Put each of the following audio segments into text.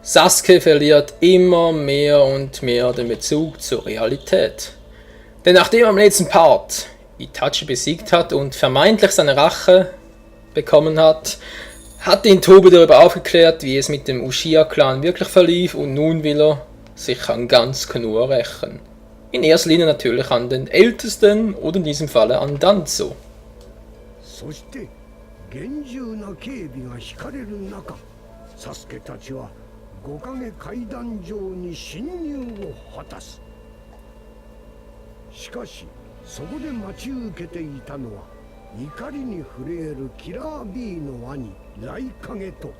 Sasuke verliert immer mehr und mehr den Bezug zur Realität. Denn nachdem er im letzten Part Itachi besiegt hat und vermeintlich seine Rache bekommen hat, hat ihn Tobi darüber aufgeklärt, wie es mit dem Uchiha-Clan wirklich verlief, und nun will er sich an ganz Konoha rächen. In erster Linie natürlich an den Ältesten oder in diesem Falle an Danzo. そして厳重な警備が敷かれる中、サスケたちは五影階段上に侵入を果たす。しかしそこで待ち受けていたのは怒りに震えるキラー B の兄雷影と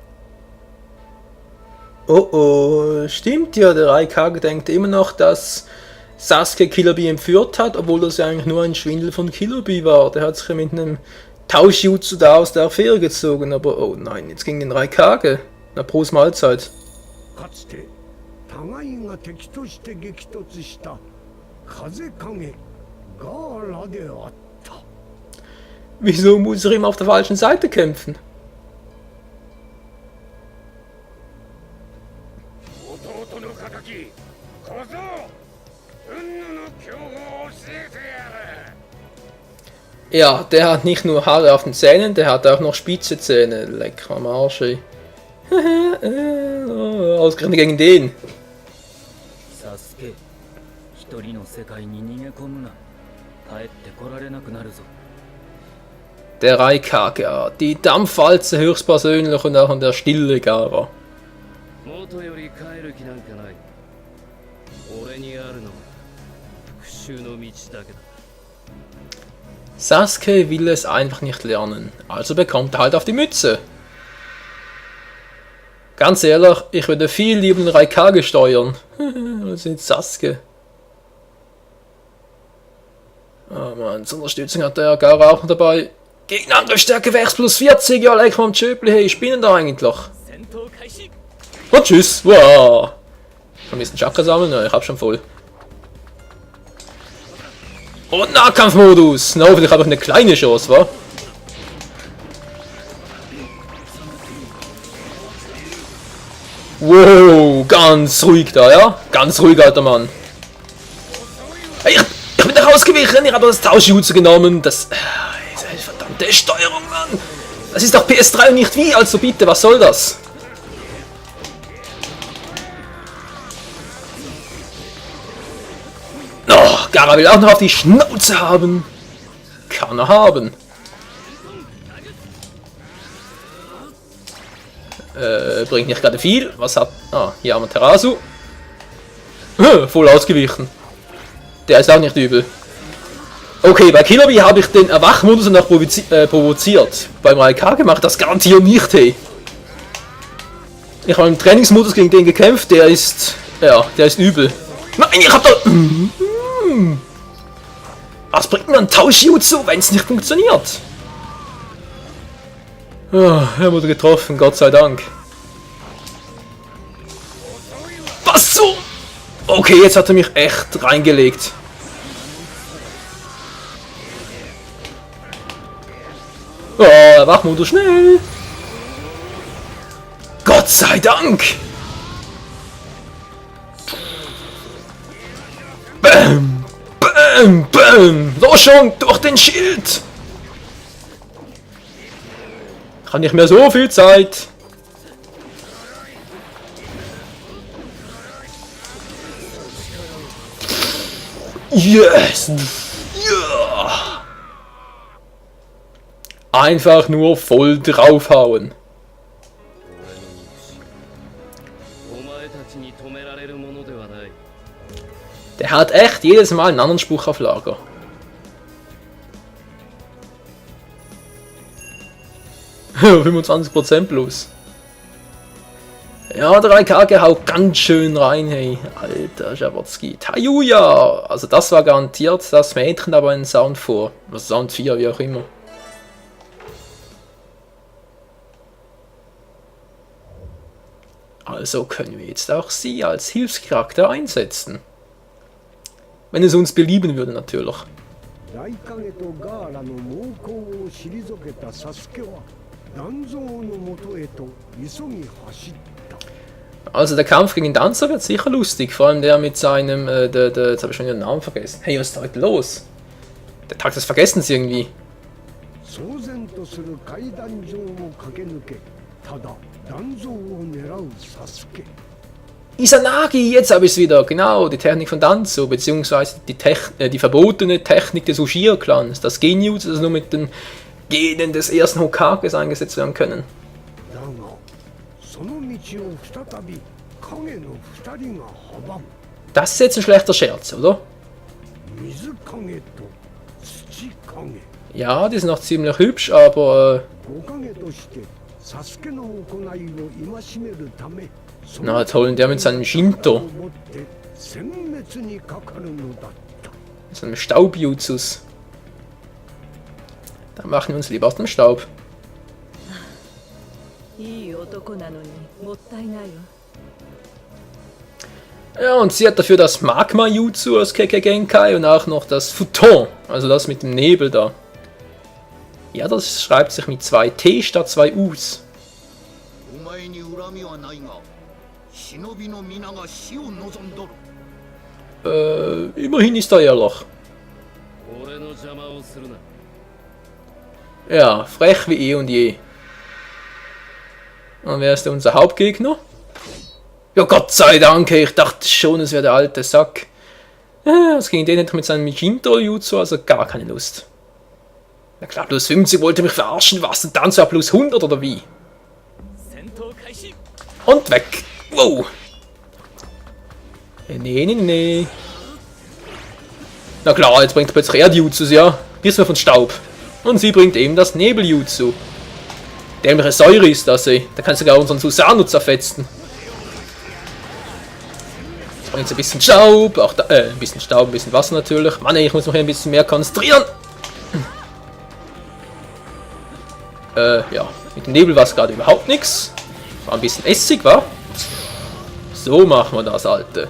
Oh oh, stimmt ja, der Raikage denkt immer noch, dass Sasuke Killer Bee entführt hat, obwohl das ja eigentlich nur ein Schwindel von Killer Bee war. Der hat sich ja mit einem Tauschjutsu da aus der Affäre gezogen, aber oh nein, jetzt ging den Raikage. Na, Prost Mahlzeit. かつて互いが敵として激突した風影ガーラであった。 Wieso muss er immer auf der falschen Seite kämpfen? 弟の敵小僧云々の強豪を教えてやる。 Ja, der hat nicht nur Haare auf den Zähnen, der hat auch noch spitze Zähne. Leck am Arsch, ey. Ausgerechnet gegen den. Sasuke, 一人の世界に逃げ込むな。帰ってこられなくなるぞ。 Der Raikage, ja, die Dampfwalze höchstpersönlich und auch an der Stille Gara. 元より帰る気なんかない。俺にあるのは復讐の道だけだ。 Sasuke will es einfach nicht lernen, also bekommt er halt auf die Mütze. Ganz ehrlich, ich würde viel lieber den Raikage steuern, als den Sasuke. Oh Mann, zur Unterstützung hat der Gara auch noch dabei. Gegenangriffsstärke wächst plus 40, ja leck mal am Tschöpli, hey, ich bin da eigentlich. Und tschüss, wow. Wir müssen Chakra sammeln, ja, ich hab schon voll. Und Nahkampfmodus! Na, hoffentlich habe ich eine kleine Chance, wa? Wow, ganz ruhig da, ja? Ganz ruhig, alter Mann. Hey, ich bin da rausgewichen, ich habe das Tauschjutsu genommen. Das ist eine verdammte Steuerung, Mann. Das ist doch PS3 und nicht Wii, also bitte, was soll das? Oh, Gara will auch noch auf die Schnauze haben. Kann er haben. Bringt nicht gerade viel. Was hat... Ah, hier haben wir Terasu. Voll ausgewichen. Der ist auch nicht übel. Okay, bei Killer Bee habe ich den Erwachmodus noch provoziert. Beim Raikage macht das garantiert nicht, hey. Ich habe im Trainingsmodus gegen den gekämpft, der ist... Ja, der ist übel. Nein, ich hab da... Was bringt mir ein Tauschjutsu, wenn es nicht funktioniert? Oh, er wurde getroffen, Gott sei Dank. Was so? Okay, jetzt hat er mich echt reingelegt. Oh, Wachmodus schnell. Gott sei Dank. Bam, bam, bam. So schon, durch den Schild. Ich habe nicht mehr so viel Zeit. Yes. Ja. Einfach nur voll draufhauen. Der hat echt jedes Mal einen anderen Spruch auf Lager. Ja, 25% plus. Ja, der Raikage haut ganz schön rein, hey. Alter Schabotzki. Tayuya! Also das war garantiert das Mädchen, aber in Sound 4. Also Sound 4, wie auch immer. Also können wir jetzt auch sie als Hilfscharakter einsetzen. Wenn es uns belieben würde, natürlich. 雷影とガーラの猛攻を退けたサスケは断蔵のもとへと急ぎ走った。Also der Kampf gegen Danzo wird sicher lustig, vor allem der mit seinem, jetzt habe ich schon den Namen vergessen. Hey, was ist da heute los? Der Tag des Vergessens irgendwie. 騒然とする階段状を駆け抜け、ただ断蔵を狙うサスケ。 Izanagi, jetzt habe ich es wieder, genau, die Technik von Danzo, beziehungsweise die verbotene Technik des Uchiha-Clans, das Genjutsu, das nur mit den Genen des ersten Hokages eingesetzt werden können. だがその道を再び影の二人が阻む。 Das ist jetzt ein schlechter Scherz, oder? 水影と土影。 Ja, die sind noch ziemlich hübsch, aber 五影としてサスケの行いを戒めるため。 na toll, der mit seinem Shinto, 殲滅にかかるのだった。 seinem Staubjutsus. Dann machen wir uns lieber aus dem Staub. いい男なのにもったいないわ。 Ja, und sie hat dafür das Magma-Jutsu aus Kekkei Genkai und auch noch das Futon, also das mit dem Nebel da. Ja, das schreibt sich mit 2 T statt 2 U's. お前に恨みはないが、忍びの皆が死を望んどる。 Immerhin ist er ehrlich. 俺の邪魔をするな。 Ja, frech wie eh und je. Und wer ist denn unser Hauptgegner? Ja, Gott sei Dank, ich dachte schon, es wäre der alte Sack. Ja, das gegen den hätte ich mit seinem Shinto-Jutsu also gar keine Lust. Na klar, plus 50 wollte mich verarschen, was? Und dann so plus 100 oder wie? Und weg. Wow. Nee. Na klar, jetzt bringt er plötzlich Erdjutsus, ja. Bis wir von Staub. Und sie bringt eben das Nebeljutsu. Dämliche Säure ist das, ey. Da kannst du sogar unseren Susanoo zerfetzen. Jetzt bringt ein bisschen Staub, auch da, ein bisschen Staub, ein bisschen Wasser natürlich. Mann, ey, ich muss noch ein bisschen mehr konzentrieren. Ja, mit dem Nebel war es gerade überhaupt nichts. War ein bisschen Essig, wa? So machen wir das, Alte.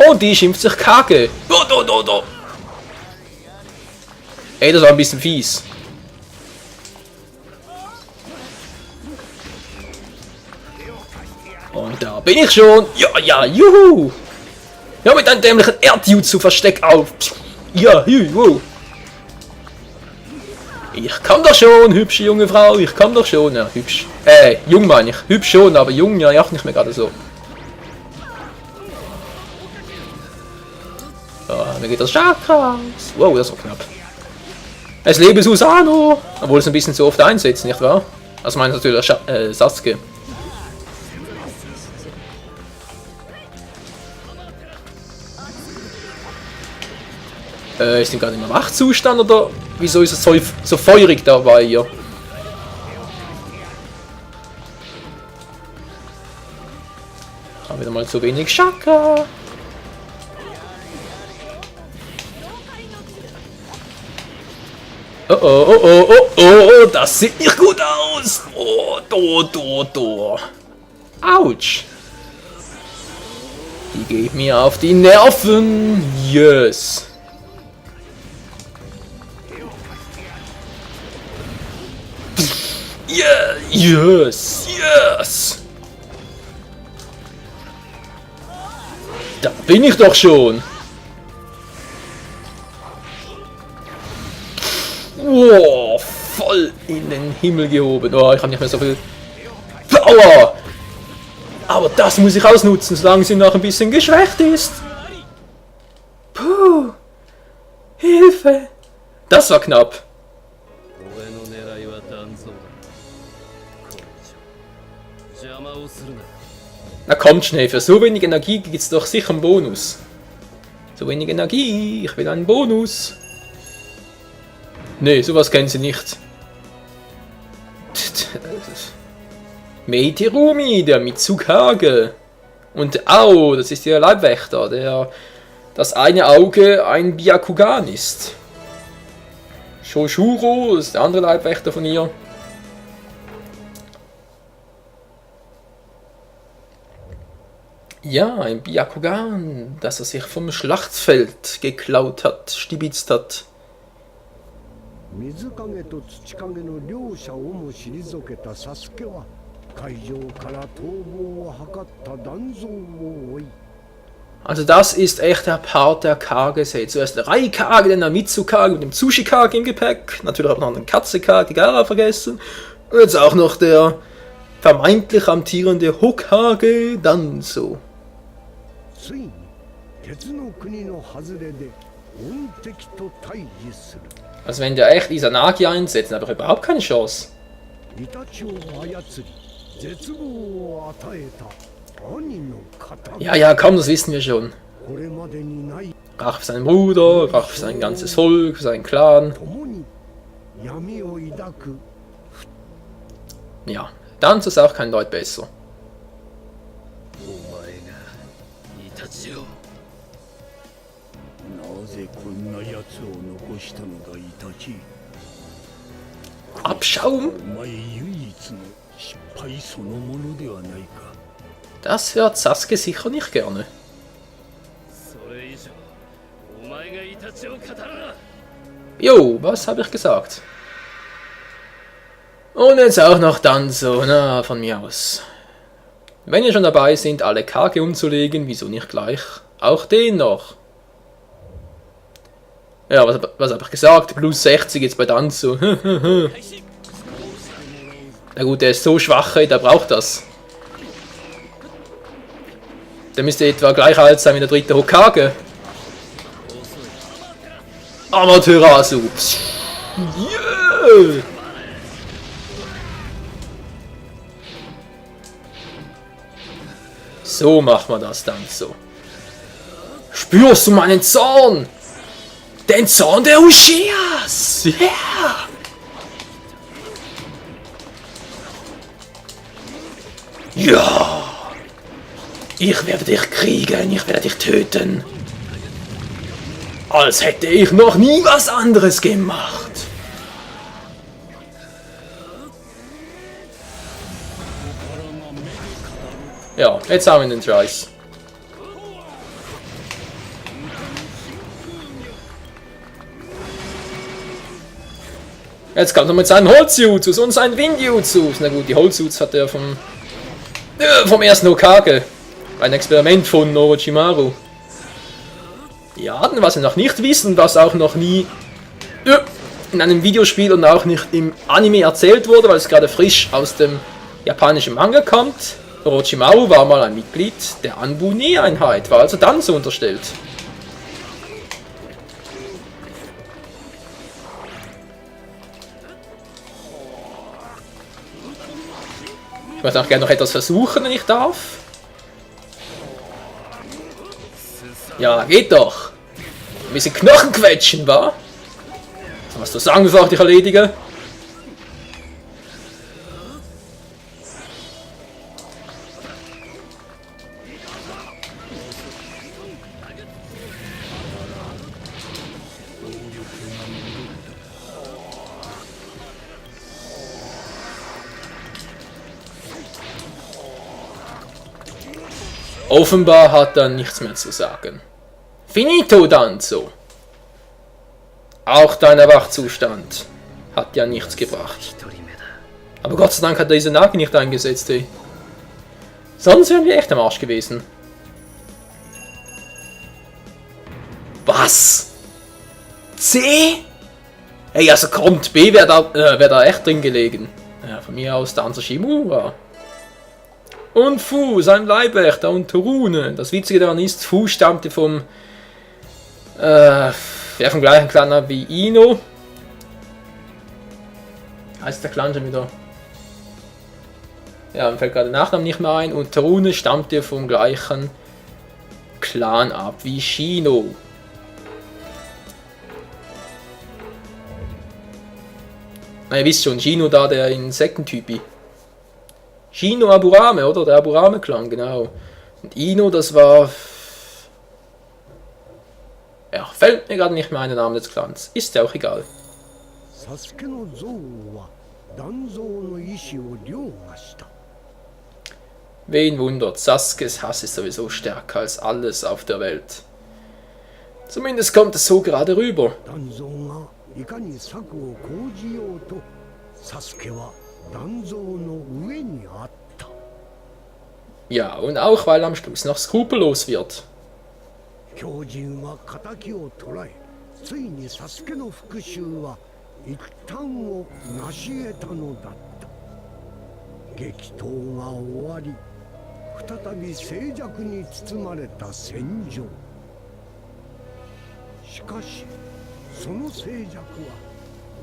Und die schimpft sich Kage. Do. Ey, das war ein bisschen fies. Und da bin ich schon. Ja, juhu. Ja, mit einem dämlichen Erdjutsu-Versteck auf. Ja, juhu. Ich kann doch schon, hübsche junge Frau, ich kann doch schon. Ja, hübsch. Jung meine ich. Hübsch schon, aber jung ja auch nicht mehr gerade so. Ja, mir geht das Chakra aus. Wow, das war knapp. Es lebe Susanoo! Obwohl es ein bisschen zu oft einsetzt, nicht wahr? Also meint natürlich Sasuke. Ist denn gerade im Wachzustand oder wieso ist es so feurig dabei hier? Haben wieder mal zu wenig Chakra. Oh, das sieht nicht gut aus. Oh, do. Autsch. Die geht mir auf die Nerven. Yes. Yeah, yes. Da bin ich doch schon. Oh, voll in den Himmel gehoben. Oh, ich habe nicht mehr so viel Power. Aber das muss ich ausnutzen, solange sie noch ein bisschen geschwächt ist. Puh. Hilfe. Das war knapp. Na kommt schnell, für so wenig Energie gibt es doch sicher einen Bonus. So wenig Energie, ich will einen Bonus. Nee, sowas kennen sie nicht. Meiterumi, der Mitsukage. Und Ao, das ist der Leibwächter, der das eine Auge ein Byakugan ist. Shoshuro ist der andere Leibwächter von ihr. Ja, ein Byakugan, das er sich vom Schlachtfeld geklaut hat, stibitzt hat. 水影と土影の両者をも退けたサスケは会場から逃亡を図った断蔵を追い Also das ist echt der Part der Kage-Serie. Zuerst der Rai-Kage, dann der Mitsu-Kage mit dem Tsushi-Kage im Gepäck. Natürlich auch noch einen Katze-Kage, Gara vergessen. Und jetzt auch noch der vermeintlich amtierende Hokage Danzo. ついに鉄の国の外れで恩敵と対峙する Also wenn der echt Izanagi einsetzt, dann hat er überhaupt keine Chance. イタチを操り絶望を与えた兄の刀 Ja, komm, das wissen wir schon. これまでにない Rache für seinen Bruder, Rache für sein ganzes Volk, für seinen Clan. 共に闇を抱く Ja, Danzo ist auch kein Deut besser. お前がイタチをなぜこんな奴を残したのだイタチ Abschaum? お前唯一の失敗そのものではないか Das hört Sasuke sicher nicht gerne. それ以上お前がイタチを語るな Jo, was habe ich gesagt? Und jetzt auch noch Danzo, na, von mir aus. Wenn ihr schon dabei sind, alle Kage umzulegen, wieso nicht gleich auch den noch? Ja, was habe ich gesagt? Plus 60 jetzt bei Danzo. Na gut, der ist so schwach, der braucht das. Der müsste etwa gleich alt sein wie der dritte Hokage. Amaterasu. Yeah. So macht man das dann so. Spürst du meinen Zorn? Den Zorn der Uchihas! Yeah! Ja! Ich werde dich kriegen, ich werde dich töten. Als hätte ich noch nie was anderes gemacht. Ja, jetzt haben wir den Scheiß. Jetzt kommt er mit seinen Holzjutsus und seinen Windjutsus. Na gut, die Holzjutsus hat er vom ersten Hokage. Ein Experiment von Orochimaru. Ja, denn was wir noch nicht wissen, was auch noch nie in einem Videospiel und auch nicht im Anime erzählt wurde, weil es gerade frisch aus dem japanischen Manga kommt. Orochimaru war mal ein Mitglied der Anbu-Ne-Einheit, war also dann so unterstellt. Ich möchte auch gerne noch etwas versuchen, wenn ich darf. Ja, geht doch. Ein bisschen Knochen quetschen, wa? Was du sagen, bevor ich dich erledige? Offenbar hat er nichts mehr zu sagen. Finito Danzo. Auch dein Wachzustand hat ja nichts gebracht. 一人目だ Aber Gott sei Dank hat er diese Nagi nicht eingesetzt, ey. Sonst wären wir echt am Arsch gewesen. Was? C? Ey, also kommt, B wäre da echt drin gelegen. Ja, von mir aus Danzo Shimura. Und Fu, sein Leibwächter und Torune. Das Witzige daran ist, Fu stammte vom vom gleichen Clan wie Ino. Heißt der Clan schon wieder? Ja, mir fällt gerade der Nachname nicht mehr ein. Und Torune stammte vom gleichen Clan ab wie Shino. Na, ihr wisst schon, Shino da, der Insektentypi. Shino Aburame, oder? Der Aburame-Clan, genau. Und Ino, das war... Ja, fällt mir gerade nicht mehr ein der Name des Clans. Ist ja auch egal. サスケの憎悪は断蔵の意志を凌駕した Wen wundert, Sasuke's Hass ist sowieso stärker als alles auf der Welt. Zumindest kommt es so gerade rüber. 断蔵がいかに策を講じようとサスケは断蔵の上にあった Ja, und auch weil er am Schluss noch skrupellos wird. 狂人は敵を捕らえ、ついにサスケの復讐は一旦を成し得たのだった。激闘が終わり、再び静寂に包まれた戦場。しかしその静寂は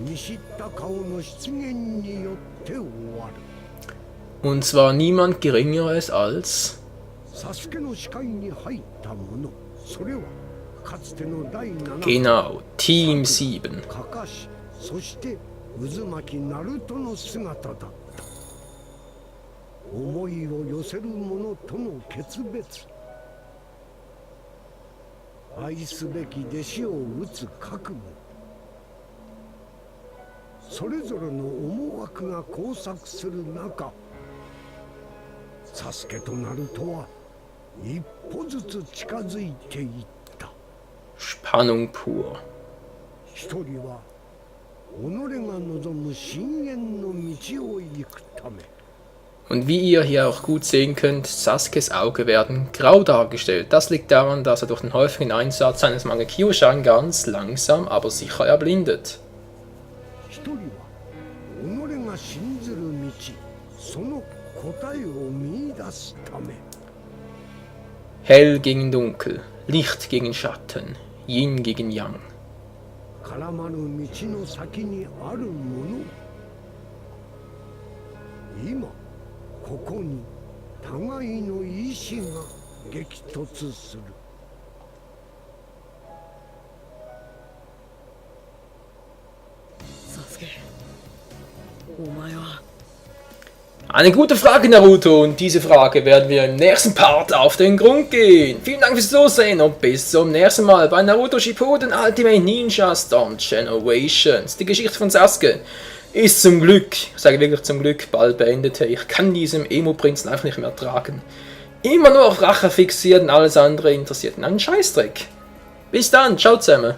見知った顔の出現によって終わる。 Und zwar niemand Geringeres als サスケの視界に入ったもの、それはかつての第7 genau Team 7. カカシ、そして渦巻きナルトの姿だった。思いを寄せる者との決別、愛すべき弟子を討つ覚悟、それぞれの思惑が交錯する中、サスケとナルトは一歩ずつ近づいていった。 Spannung pur. 一人は己が望む深淵の道を行くため。 Und wie ihr hier auch gut sehen könnt, Sasukes Augen werden grau dargestellt. Das liegt daran, dass er durch den häufigen Einsatz seines Mangekyou-Sharingans langsam, aber sicher erblindet. 一人は己が信ずる道、その答えを見出すため。 Hell gegen Dunkel, Licht gegen Schatten, Yin gegen Yang. 絡まる道の先にあるもの。今ここに互いの意志が激突する。サスケ、お前は Eine gute Frage, Naruto, und diese Frage werden wir im nächsten Part auf den Grund gehen. Vielen Dank fürs Zusehen und bis zum nächsten Mal bei Naruto Shippuden Ultimate Ninja Storm Generations. Die Geschichte von Sasuke ist zum Glück, ich sage wirklich zum Glück, bald beendet. Ich kann diesem Emo-Prinzen einfach nicht mehr ertragen. Immer nur auf Rache fixiert und alles andere interessiert ihn einen Scheißdreck. Bis dann, ciao zusammen.